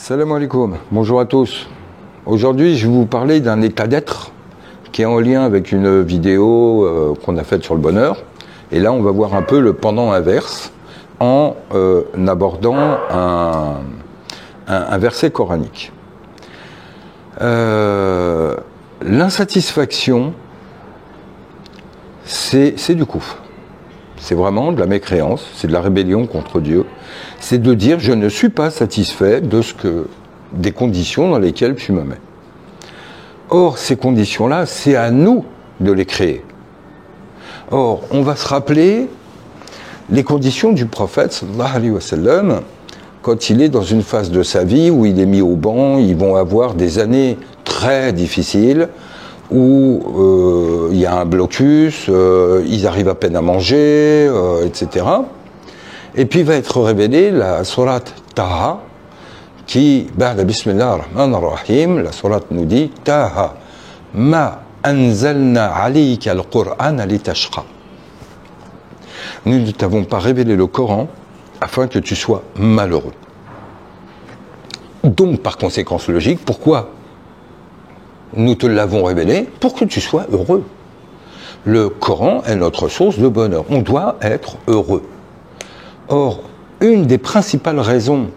Salam alaikum, bonjour à tous. Aujourd'hui, je vais vous parler d'un état d'être qui est en lien avec une vidéo qu'on a faite sur le bonheur. Et là, on va voir un peu le pendant inverse en abordant un verset coranique. L'insatisfaction, c'est du kufr. C'est vraiment de la mécréance, c'est de la rébellion contre Dieu. C'est de dire je ne suis pas satisfait des conditions dans lesquelles tu me mets. Or, ces conditions-là, c'est à nous de les créer. Or, on va se rappeler les conditions du prophète, sallallahu alayhi wa sallam, quand il est dans une phase de sa vie où il est mis au banc, ils vont avoir des années très difficiles, où il y a un blocus, ils arrivent à peine à manger, etc. Et puis va être révélée la sourate Taha, qui, ba'da bismillah ar-Rahman ar-Rahim, la sourate nous dit Taha, ma anzalna alayka al-Qur'an litashqa. Nous ne t'avons pas révélé le Coran afin que tu sois malheureux. Donc, par conséquence logique, pourquoi nous te l'avons révélé? Pour que tu sois heureux. Le Coran est notre source de bonheur. On doit être heureux. Or, une des principales raisons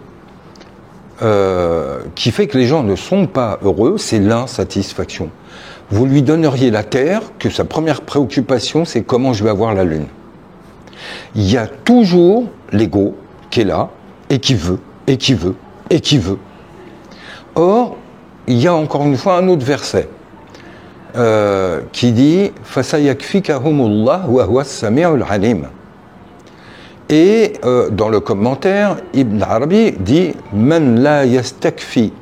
qui fait que les gens ne sont pas heureux, c'est l'insatisfaction. Vous lui donneriez la terre, que sa première préoccupation, c'est comment je vais avoir la lune. Il y a toujours l'ego qui est là, et qui veut, et qui veut, et qui veut. Or, il y a encore une fois un autre verset qui dit « Fasayakfikahumullah wa huwa as-sami'ul alim ». Et dans le commentaire, Ibn Arabi dit « Man la yastakfi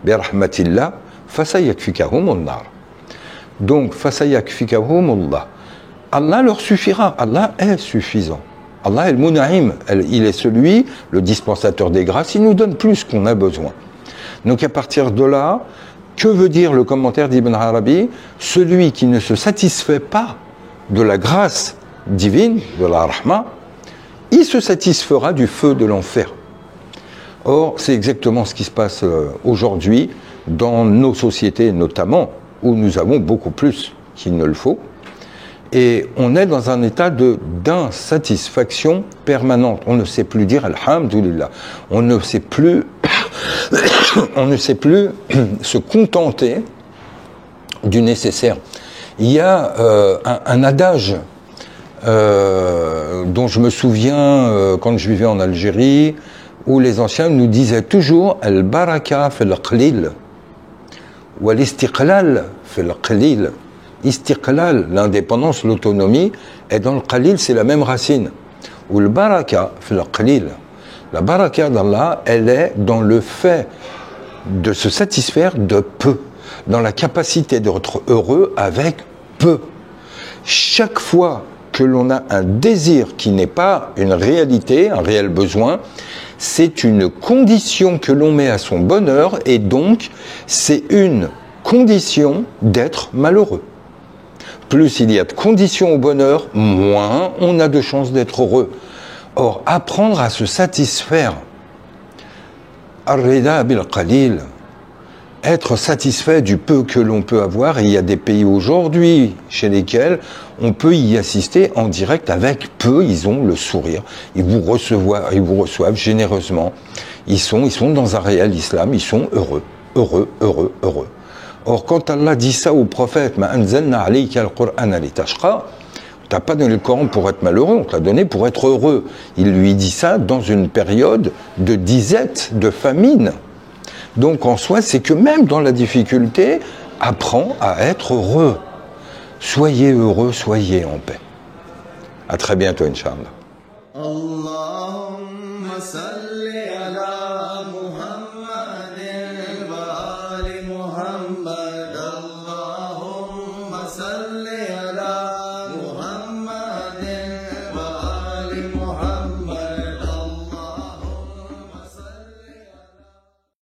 bi rahmatillah, fasayakfikahumul nar ». Donc, fasayakfikahumullah. Allah leur suffira, Allah est suffisant. Allah est le Muna'im, il est celui, le dispensateur des grâces, il nous donne plus qu'on a besoin. Donc à partir de là, que veut dire le commentaire d'Ibn Arabi? Celui qui ne se satisfait pas de la grâce divine, de la rahma, il se satisfera du feu de l'enfer. Or, c'est exactement ce qui se passe aujourd'hui dans nos sociétés notamment, où nous avons beaucoup plus qu'il ne le faut. Et on est dans un état d'insatisfaction permanente. On ne sait plus dire Alhamdulillah. On ne sait plus se contenter du nécessaire. Il y a un adage dont je me souviens quand je vivais en Algérie, où les anciens nous disaient toujours Al-baraka fil qalil wa al-istiqlal fil qalil. Istiqlal, l'indépendance, l'autonomie, et dans le qalil, c'est la même racine. Ou le baraka fil qalil. La baraka d'Allah, elle est dans le fait de se satisfaire de peu, dans la capacité d'être heureux avec peu. Chaque fois que l'on a un désir qui n'est pas une réalité, un réel besoin, c'est une condition que l'on met à son bonheur, et donc c'est une condition d'être malheureux. Plus il y a de conditions au bonheur, moins on a de chances d'être heureux. Or, apprendre à se satisfaire, ar-rida bil qalil, être satisfait du peu que l'on peut avoir, et il y a des pays aujourd'hui chez lesquels on peut y assister en direct avec peu, ils ont le sourire, ils vous reçoivent généreusement, ils sont dans un réel islam, ils sont heureux, heureux, heureux, heureux. Or, quand Allah dit ça au prophète, Ma anzalna alayka al-Qur'ana litashqa, t'as pas donné le Coran pour être malheureux, on te l'a donné pour être heureux. Il lui dit ça dans une période de disette, de famine. Donc en soi, c'est que même dans la difficulté, apprends à être heureux. Soyez heureux, soyez en paix. À très bientôt, Inch'Allah.